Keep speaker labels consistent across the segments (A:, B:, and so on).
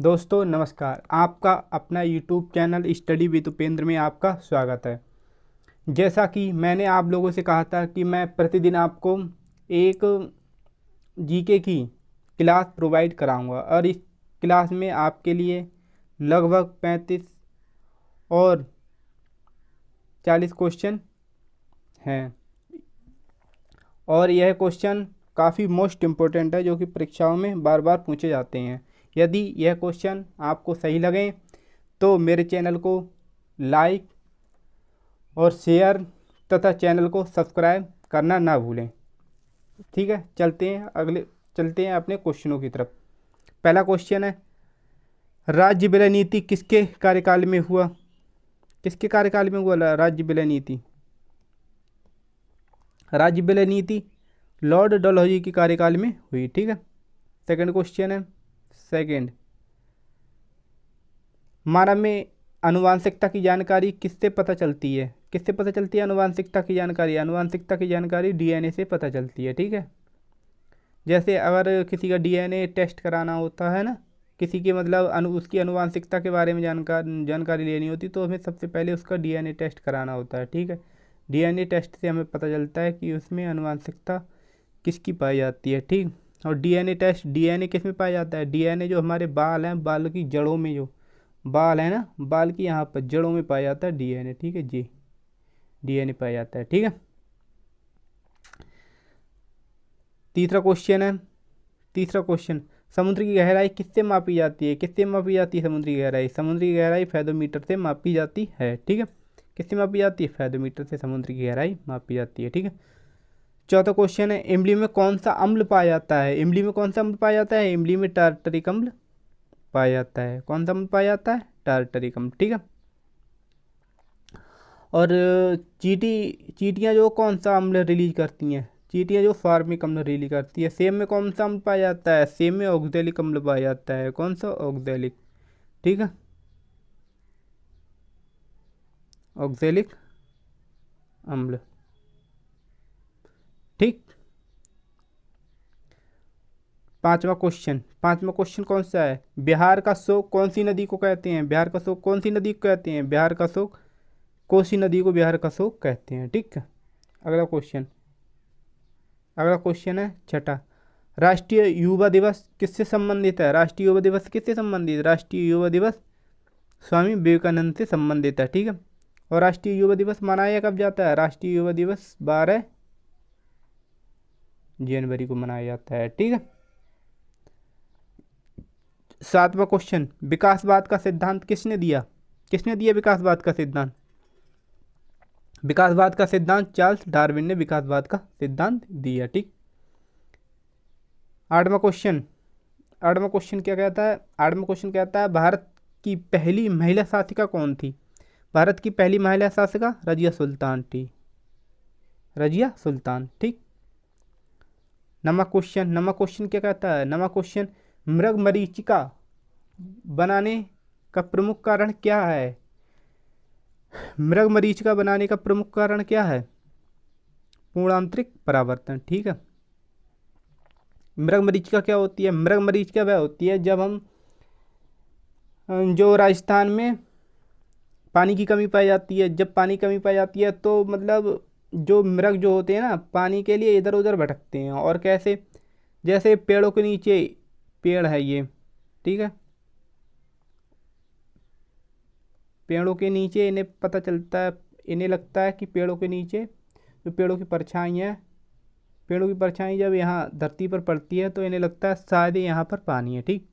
A: दोस्तों नमस्कार। आपका अपना YouTube channel study with Upendra में आपका स्वागत है। जैसा कि मैंने आप लोगों से कहा था कि मैं प्रतिदिन आपको एक जीके की क्लास प्रोवाइड कराऊंगा और इस क्लास में आपके लिए लगभग 35 और 40 क्वेश्चन हैं और यह क्वेश्चन काफ़ी मोस्ट इम्पोर्टेंट है जो कि परीक्षाओं में बार बार पूछे जाते हैं। यदि यह क्वेश्चन आपको सही लगे तो मेरे चैनल को लाइक और शेयर तथा चैनल को सब्सक्राइब करना ना भूलें। ठीक है, चलते हैं अपने क्वेश्चनों की तरफ। पहला क्वेश्चन है, राज्य विलय नीति किसके कार्यकाल में हुआ? किसके कार्यकाल में हुआ राज्य विलय नीति? राज्य विलय नीति लॉर्ड डलहौजी के कार्यकाल में हुई। ठीक है। सेकंड क्वेश्चन है, मानव में आनुवांशिकता की जानकारी किससे पता चलती है? किससे पता चलती है आनुवांशिकता की जानकारी? आनुवांशिकता की जानकारी डीएनए से पता चलती है। ठीक है। जैसे अगर किसी का डीएनए टेस्ट कराना होता है ना, किसी के मतलब उसकी आनुवांशिकता के बारे में जानकारी लेनी होती तो हमें सबसे पहले उसका डीएनए टेस्ट कराना होता है। ठीक है। डीएनए टेस्ट से हमें पता चलता है कि उसमें आनुवांशिकता किसकी पाई जाती है। ठीक। और डीएनए किस में पाया जाता है? डीएनए जो हमारे बाल हैं, बाल की जड़ों में जो बाल है ना, बाल की यहाँ पर जड़ों में पाया जाता है डीएनए। ठीक है जी, डीएनए पाया जाता है। ठीक है। तीसरा क्वेश्चन, समुद्र की गहराई किससे मापी जाती है? किससे मापी जाती है समुद्र की गहराई? समुद्र की गहराई फेदोमीटर से मापी जाती है। ठीक है। किससे मापी जाती है? फेदोमीटर से समुद्र की गहराई मापी जाती है। ठीक है। चौथा क्वेश्चन है, इमली में कौन सा अम्ल पाया जाता है? इमली में कौन सा अम्ल पाया जाता है? इमली में टार्टरिक अम्ल पाया जाता है। कौन सा अम्ल पाया जाता है? टार्टरिक अम्ल। ठीक है। और चींटियाँ जो कौन सा अम्ल रिलीज करती हैं? चींटियाँ जो फार्मिक अम्ल रिलीज करती है। सेब में कौन सा अम्ल पाया जाता है? सेब में ऑक्जेलिक अम्ल पाया जाता है। कौन सा? ऑक्जेलिक। ठीक है, ऑक्जेलिक अम्ल। ठीक। पांचवा क्वेश्चन कौन सा है? बिहार का शोक कौन सी नदी को कहते हैं? बिहार का शोक कौन सी नदी को कहते हैं? बिहार का शोक कोसी नदी को बिहार का शोक कहते हैं। ठीक है। अगला क्वेश्चन है छठा, राष्ट्रीय युवा दिवस किससे संबंधित है? राष्ट्रीय युवा दिवस किससे संबंधित? राष्ट्रीय युवा दिवस स्वामी विवेकानंद से संबंधित है। ठीक है। और राष्ट्रीय युवा दिवस मनाया कब जाता है? राष्ट्रीय युवा दिवस 12 जनवरी को मनाया जाता है। ठीक है। सातवां क्वेश्चन, विकासवाद का सिद्धांत किसने दिया? किसने दिया विकासवाद का सिद्धांत? विकासवाद का सिद्धांत चार्ल्स डार्विन ने विकासवाद का सिद्धांत दिया। ठीक। आठवां क्वेश्चन क्या कहता है? आठवां क्वेश्चन कहता है, भारत की पहली महिला शासिका कौन थी? भारत की पहली महिला शासिका रजिया सुल्तान थी। रजिया सुल्तान। ठीक। नवा क्वेश्चन क्या कहता है? नवा क्वेश्चन, मृग मरीचिका बनाने का प्रमुख कारण क्या है? मृग मरीचिका बनाने का प्रमुख कारण क्या है? पूर्णांतरिक परावर्तन। ठीक है। मृग मरीचिका क्या होती है? मृग मरीचिका वह होती है जब हम जो राजस्थान में पानी की कमी पाई जाती है, जब पानी की कमी पाई जाती है तो मतलब जो मृग जो होते हैं ना, पानी के लिए इधर उधर भटकते हैं। और कैसे? जैसे पेड़ों के नीचे, पेड़ है ये, ठीक है, पेड़ों के नीचे इन्हें पता चलता है, इन्हें लगता है कि पेड़ों के नीचे जो पेड़ों की परछाई है, पेड़ों की परछाई जब यहाँ धरती पर पड़ती है तो इन्हें लगता है शायद यहाँ पर पानी है। ठीक।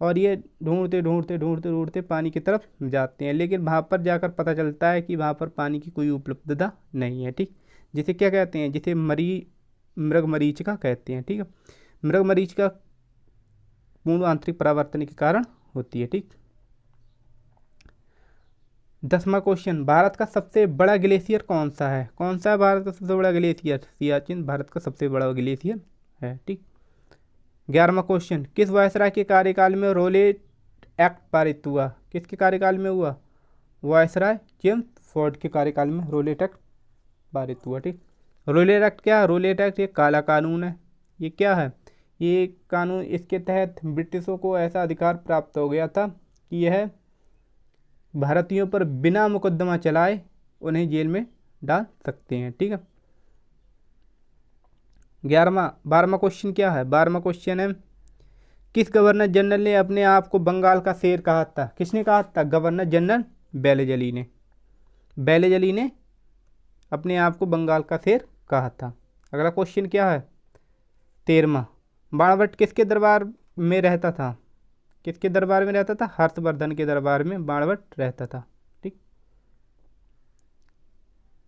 A: और ये ढूंढते पानी की तरफ जाते हैं, लेकिन वहाँ पर जाकर पता चलता है कि वहाँ पर पानी की कोई उपलब्धता नहीं है। ठीक। जिसे क्या कहते हैं? जिसे मृग मरीचिका कहते हैं। ठीक है। मृग मरीचिका पूर्ण आंतरिक परावर्तन के कारण होती है। ठीक। 10वां क्वेश्चन, भारत का सबसे बड़ा ग्लेशियर कौन सा है? कौन सा है भारत का सबसे बड़ा ग्लेशियर? सियाचिन भारत का सबसे बड़ा ग्लेशियर है। ठीक। 11वां क्वेश्चन, किस वायसराय के कार्यकाल में रोलेट एक्ट पारित हुआ? किसके कार्यकाल में हुआ? वायसराय जेम्स फोर्ड के कार्यकाल में रोलेट एक्ट पारित हुआ। ठीक। रोलेट एक्ट क्या है? रोलेट एक्ट ये काला कानून है। ये क्या है? ये कानून, इसके तहत ब्रिटिशों को ऐसा अधिकार प्राप्त हो गया था कि यह भारतीयों पर बिना मुकदमा चलाए उन्हें जेल में डाल सकते हैं। ठीक है। 12वां क्वेश्चन क्या है? 12वां क्वेश्चन है, किस गवर्नर जनरल ने अपने आप को बंगाल का शेर कहा था? किसने कहा था? गवर्नर जनरल वेलेजली ने। वेलेजली ने अपने आप को बंगाल का शेर कहा था। अगला क्वेश्चन क्या है? 13वां, बाणभट्ट किसके दरबार में रहता था? किसके दरबार में रहता था? हर्षवर्धन के दरबार में बाणभट्ट रहता था। ठीक।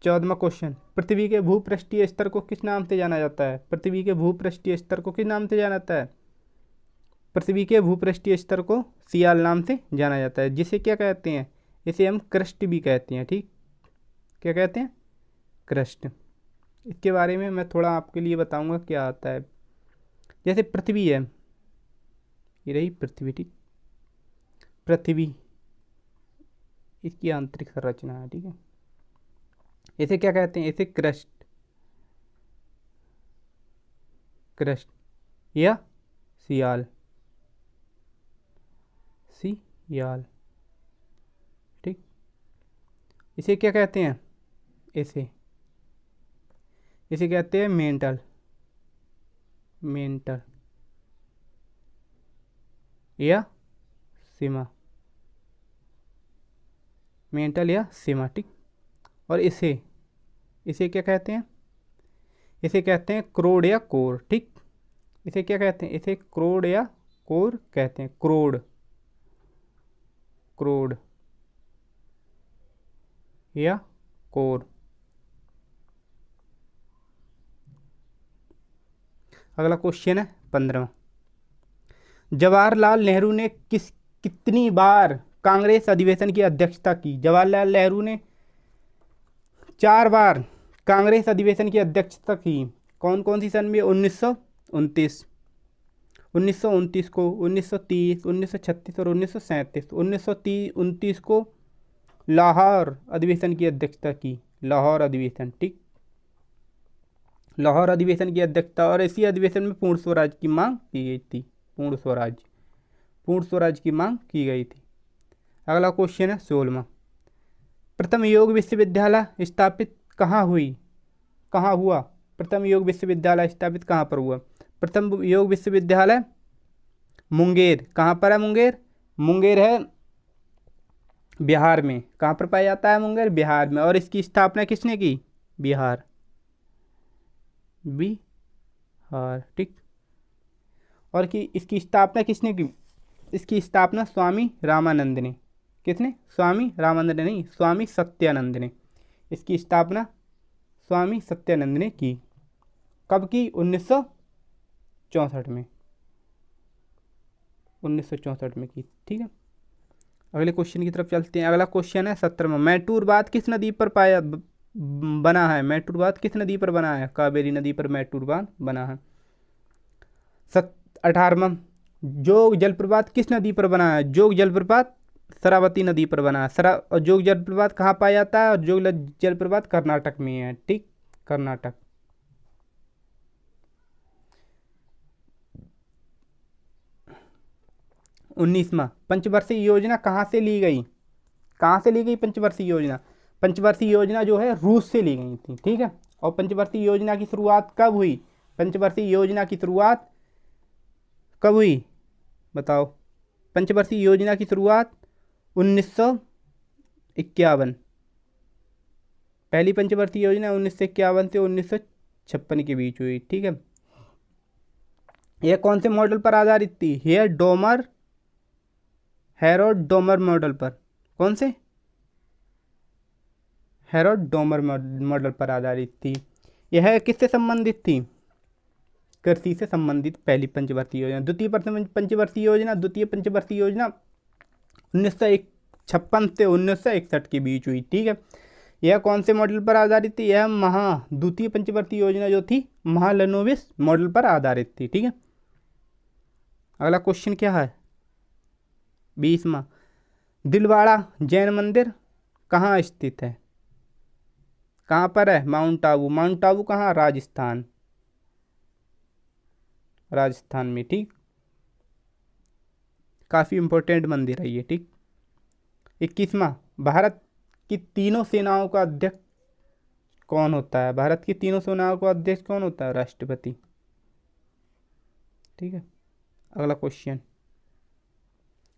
A: 14वां क्वेश्चन, पृथ्वी के भूपृष्ठीय स्तर को किस नाम से जाना जाता है? पृथ्वी के भूपृष्ठीय स्तर को किस नाम से जाना जाता है? पृथ्वी के भूपृष्ठीय स्तर को सियाल नाम से जाना जाता है, जिसे क्या कहते हैं? इसे हम क्रस्ट भी कहते हैं। ठीक, क्या कहते हैं? क्रस्ट। इसके बारे में मैं थोड़ा आपके लिए बताऊंगा क्या आता है। जैसे पृथ्वी है, ये रही पृथ्वी। ठीक, पृथ्वी इसकी आंतरिक संरचना है। ठीक है, इसे क्या कहते हैं? इसे क्रस्ट, क्रस्ट या सियाल, सियाल। ठीक, इसे क्या कहते हैं? इसे कहते हैं मेंटल, मेंटल या सीमा, मेंटल या सीमा। ठीक, और इसे क्या कहते हैं? इसे कहते हैं क्रोड या कोर। ठीक, इसे क्या कहते हैं? इसे क्रोड या कोर कहते हैं। क्रोड, क्रोड या कोर। अगला क्वेश्चन है 15वां, जवाहरलाल नेहरू ने कितनी बार कांग्रेस अधिवेशन की अध्यक्षता की? जवाहरलाल नेहरू ने 4 बार कांग्रेस अधिवेशन की अध्यक्षता की। कौन कौन सी सन में? 1929, 1929 को, 1930, 1936 और 1937। 1929 को लाहौर अधिवेशन की अध्यक्षता की, लाहौर अधिवेशन। ठीक, लाहौर अधिवेशन की अध्यक्षता, और इसी अधिवेशन में पूर्ण स्वराज की मांग की गई थी। पूर्ण स्वराज, पूर्ण स्वराज की मांग की गई थी। अगला क्वेश्चन है 16वां, प्रथम योग विश्वविद्यालय स्थापित कहाँ हुआ? प्रथम योग विश्वविद्यालय स्थापित कहाँ पर हुआ? प्रथम योग विश्वविद्यालय मुंगेर। कहाँ पर है मुंगेर? मुंगेर है बिहार में। कहाँ पर पाया जाता है मुंगेर? बिहार में। और इसकी स्थापना किसने की? बिहार। ठीक, और इसकी स्थापना किसने की? इसकी स्थापना स्वामी रामानंद ने। किसने? स्वामी रामानंद ने नहीं, स्वामी सत्यानंद ने। इसकी स्थापना स्वामी सत्यानंद ने की। कब की? 1964 में, 1964 में की। ठीक है, अगले क्वेश्चन की तरफ चलते हैं। अगला क्वेश्चन है 17वां, मैटूर बांध किस नदी पर बना है? मैटूर बांध किस नदी पर बना है? कावेरी नदी पर मैटूर बांध बना है। 18वां, जोग जलप्रपात किस नदी पर बना है? जोग जलप्रपात शरावती नदी पर बना है। और जोग जलप्रपात कहाँ पाया जाता है? और जोग जलप्रपात कर्नाटक में है। ठीक, कर्नाटक। 19वां, पंचवर्षीय योजना कहाँ से ली गई? कहाँ से ली गई पंचवर्षीय योजना? पंचवर्षीय योजना जो है रूस से ली गई थी। ठीक है, और पंचवर्षीय योजना की शुरुआत कब हुई? पंचवर्षीय योजना की शुरुआत कब हुई? बताओ। पंचवर्षीय योजना की शुरुआत 1951, पहली पंचवर्षीय योजना 1951 से 1956 के बीच हुई। ठीक है, यह कौन से मॉडल पर आधारित थी? हेरोड डोमर मॉडल पर। कौन से? हेरोड डोमर मॉडल पर आधारित थी। यह किससे संबंधित थी? कृषि से संबंधित पहली पंचवर्षीय योजना। द्वितीय पंचवर्षीय योजना 1956 से 1961 के बीच हुई। ठीक है, यह कौन से मॉडल पर आधारित थी? यह द्वितीय पंचवर्षीय योजना जो थी महालनोबिस मॉडल पर आधारित थी। ठीक है, अगला क्वेश्चन क्या है? 20वां, दिलवाड़ा जैन मंदिर कहाँ स्थित है? कहाँ पर है? माउंट आबू। माउंट आबू कहाँ? राजस्थान, राजस्थान में। ठीक, काफ़ी इम्पोर्टेंट मंदिर है ये। ठीक, 21वां, भारत की तीनों सेनाओं का अध्यक्ष कौन होता है? भारत की तीनों सेनाओं का अध्यक्ष कौन होता है? राष्ट्रपति। ठीक है, अगला क्वेश्चन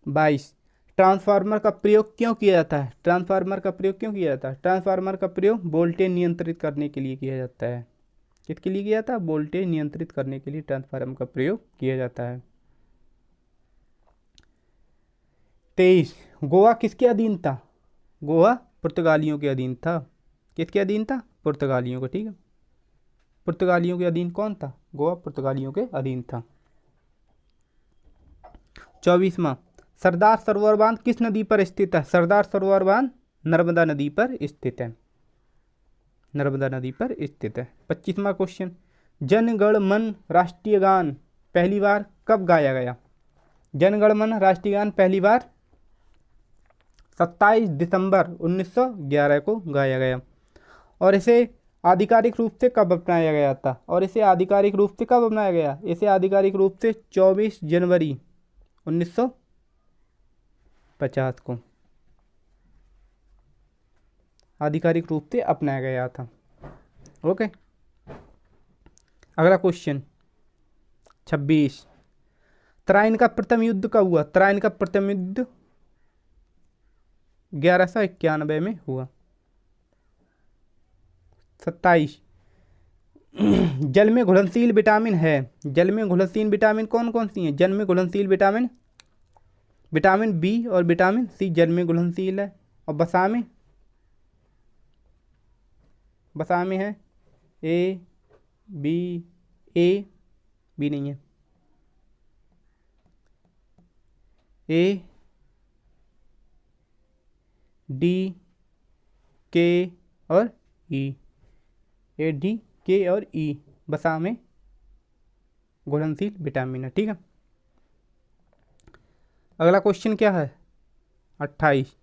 A: 22, ट्रांसफार्मर का प्रयोग क्यों किया जाता है? ट्रांसफार्मर का प्रयोग क्यों किया जाता है? ट्रांसफार्मर का प्रयोग वोल्टेज नियंत्रित करने के लिए किया जाता है। किसके लिए किया जाता है? वोल्टेज नियंत्रित करने के लिए ट्रांसफार्मर का प्रयोग किया जाता है। 23, गोवा किसके अधीन था? गोवा पुर्तगालियों के अधीन था। किसके अधीन था? पुर्तगालियों के। ठीक है, पुर्तगालियों के अधीन कौन था? गोवा पुर्तगालियों के अधीन था। 24वां, सरदार सरोवर बांध किस नदी पर स्थित है? सरदार सरोवर बांध नर्मदा नदी पर स्थित है। नर्मदा नदी पर स्थित है। 25वां क्वेश्चन, जन गण मन राष्ट्रीय गान पहली बार कब गाया गया? जन गण मन राष्ट्रीय गान पहली बार 27 दिसंबर 1911 को गाया गया। और इसे आधिकारिक रूप से कब अपनाया गया था? और इसे आधिकारिक रूप से कब अपनाया गया? इसे आधिकारिक रूप से 24 जनवरी 1950 को आधिकारिक रूप से अपनाया गया था। ओके, अगला क्वेश्चन 26, तराइन का प्रथम युद्ध कब हुआ? तराइन का प्रथम युद्ध 1191 में हुआ। 27, जल में घुलनशील विटामिन है। जल में घुलनशील विटामिन कौन कौन सी हैं? जल में घुलनशील विटामिन, विटामिन बी और विटामिन सी जल में घुलनशील है। और वसा में, वसा में है ए बी, ए बी नहीं है, ए डी के और ई, ए डी के और ई वसा में घुलनशील विटामिन है। ठीक है, अगला क्वेश्चन क्या है 28,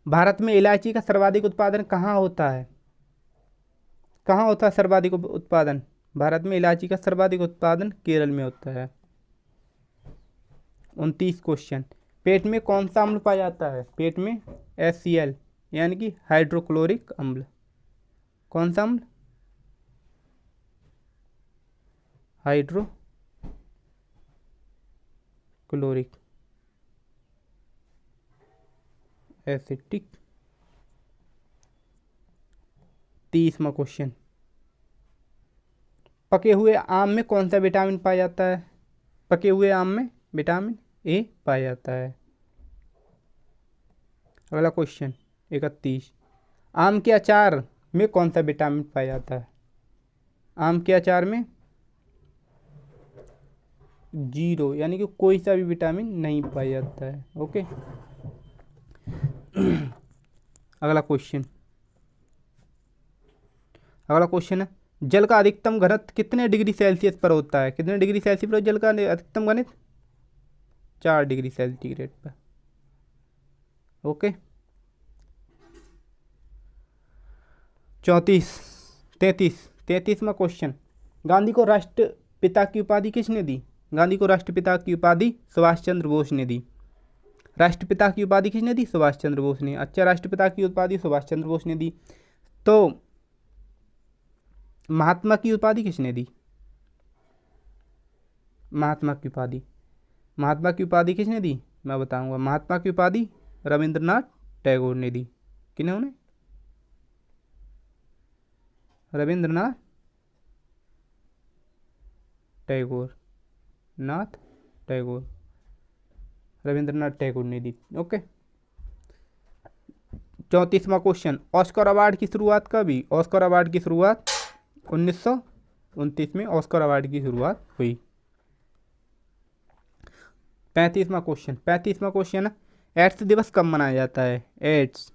A: भारत में इलायची का सर्वाधिक उत्पादन कहाँ होता है? कहाँ होता है सर्वाधिक उत्पादन? भारत में इलायची का सर्वाधिक उत्पादन केरल में होता है। 29 क्वेश्चन, पेट में कौन सा अम्ल पाया जाता है? पेट में HCl यानी कि हाइड्रोक्लोरिक अम्ल। कौन सा अम्ल? Hydrochloric acetic. 30वां क्वेश्चन, पके हुए आम में कौन सा विटामिन पाया जाता है? पके हुए आम में विटामिन ए पाया जाता है। अगला क्वेश्चन 31, आम के अचार में कौन सा विटामिन पाया जाता है? आम के अचार में 0 यानी कि कोई सा भी विटामिन नहीं पाया जाता है। ओके, अगला क्वेश्चन है, जल का अधिकतम घनत्व कितने डिग्री सेल्सियस पर होता है? कितने डिग्री सेल्सियस पर जल का अधिकतम घनत्व? 4 डिग्री सेंटीग्रेड पर। ओके, 33वां क्वेश्चन, गांधी को राष्ट्रपिता की उपाधि किसने दी? गांधी को राष्ट्रपिता की उपाधि सुभाष चंद्र बोस ने दी। राष्ट्रपिता की उपाधि किसने दी? सुभाष चंद्र बोस ने। अच्छा, राष्ट्रपिता की उपाधि सुभाष चंद्र बोस ने दी, तो महात्मा की उपाधि किसने दी? महात्मा की उपाधि, महात्मा की उपाधि किसने दी? मैं बताऊंगा। महात्मा की उपाधि रविंद्रनाथ टैगोर ने दी। किन्होंने? रविंद्रनाथ टैगोर, रविंद्रनाथ टैगोर ने दी। ओके, 34वां क्वेश्चन, ऑस्कर अवार्ड की शुरुआत कब हुई? ऑस्कर अवार्ड की शुरुआत 1929 में ऑस्कर अवार्ड की शुरुआत हुई। 35वां क्वेश्चन है, एड्स दिवस कब मनाया जाता है? एड्स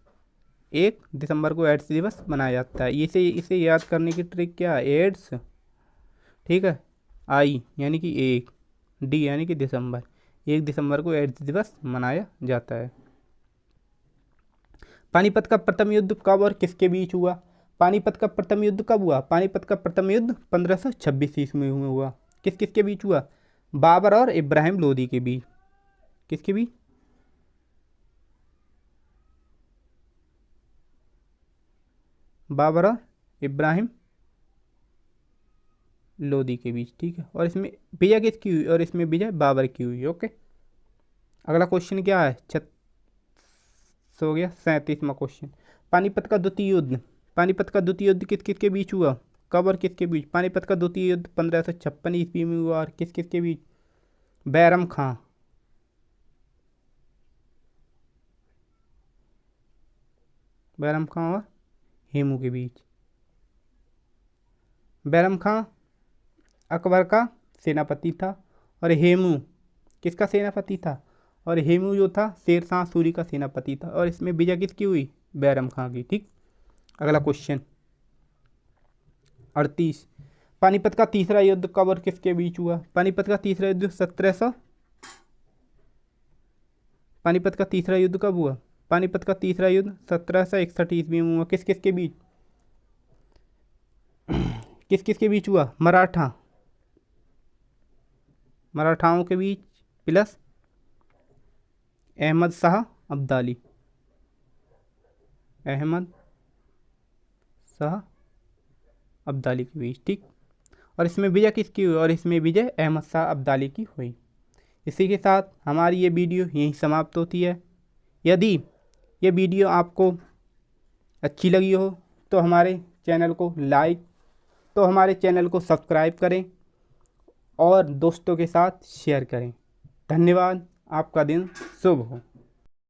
A: 1 दिसंबर को एड्स दिवस मनाया जाता है। इसे याद करने की ट्रिक क्या है? एड्स, ठीक है, आई यानी कि 1, डी यानी कि दिसंबर, 1 दिसंबर को एड्स दिवस मनाया जाता है। पानीपत का प्रथम युद्ध कब और किसके बीच हुआ? पानीपत का प्रथम युद्ध कब हुआ? पानीपत का प्रथम युद्ध 1526 ईस्वी में हुआ। किस किस के बीच हुआ? बाबर और इब्राहिम लोदी के बीच। किसके बीच? बाबर और इब्राहिम लोदी के बीच, ठीक है। और इसमें विजय किसकी हुई? और इसमें विजय बाबर की हुई। ओके, अगला क्वेश्चन क्या है? हो गया 37वां क्वेश्चन। पानीपत का द्वितीय युद्ध, पानीपत का द्वितीय युद्ध किस किस के बीच हुआ? कब और किसके बीच? पानीपत का द्वितीय युद्ध 1556 ईस्वी में हुआ। और किस किस के बीच? बैरम खां, बैरम खां और हेमू के बीच। बैरम खां अकबर का सेनापति था और हेमू किसका सेनापति था? और हेमू जो था शेर शाह सूरी का सेनापति था। और इसमें विजय किसकी हुई? बैरम खां की, ठीक। अगला क्वेश्चन 38। पानीपत का तीसरा युद्ध कब और किसके बीच हुआ? पानीपत का तीसरा युद्ध 1700। पानीपत का तीसरा युद्ध कब हुआ? पानीपत का तीसरा युद्ध 1761 ईस्वी में हुआ। किस किस के बीच? किस किस के बीच हुआ? मराठाओं के बीच प्लस अहमद शाह अब्दाली, अहमद शाह अब्दाली के बीच, ठीक। और इसमें विजय किसकी हुई? और इसमें विजय अहमद शाह अब्दाली की हुई। इसी के साथ हमारी ये वीडियो यहीं समाप्त होती है। यदि ये वीडियो आपको अच्छी लगी हो तो हमारे चैनल को सब्सक्राइब करें और दोस्तों के साथ शेयर करें। धन्यवाद। आपका दिन शुभ हो।